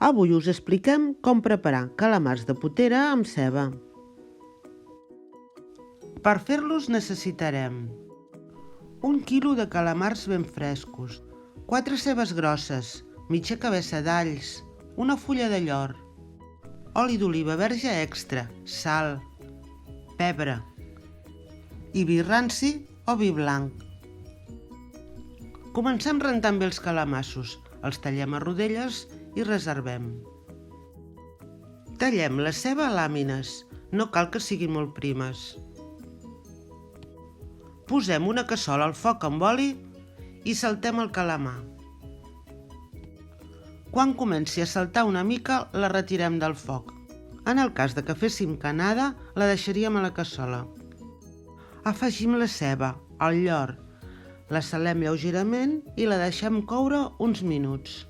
Avui us expliquem com preparar calamars de potera amb ceba. Per fer-los necessitarem 1 quilo de calamars ben frescos, 4 cebes grosses, mitja cabeça d'alls, una fulla de llor, oli d'oliva verge extra, sal, pebre i vi ranci o vi blanc. Comencem rentant bé els calamassos, els tallem a rodelles i reservem. Tallem la ceba a làmines, no cal que siguin molt primes. Posem una cassola al foc amb oli i saltem el calamar. Quan comenci a saltar una mica, la retirem del foc. En el cas de que féssim canada, la deixaríem a la cassola. Afegim la ceba, el llor, la salem lleugerament i la deixem coure uns minuts.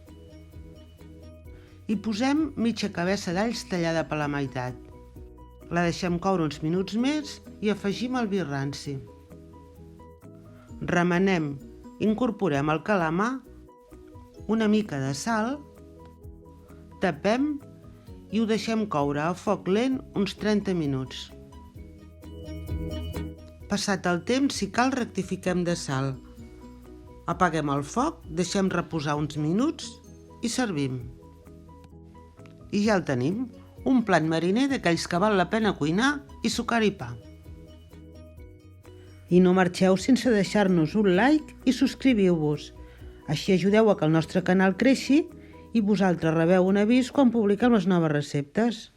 Hi posem mitja cabeça d'alls tallada per la meitat. La deixem coure uns minuts més i afegim el vi ranci. Remenem, incorporem el calamar, una mica de sal, tapem i ho deixem coure a foc lent uns 30 minuts. Passat el temps, si cal, rectifiquem de sal. Apaguem el foc, deixem reposar uns minuts i servim. I ja el tenim, un plat mariner d'aquells que val la pena cuinar i sucar i pa. I no marxeu sense deixar-nos un like i subscriviu-vos. Així ajudeu a que el nostre canal creixi i vosaltres rebeu un avís quan publiquem les noves receptes.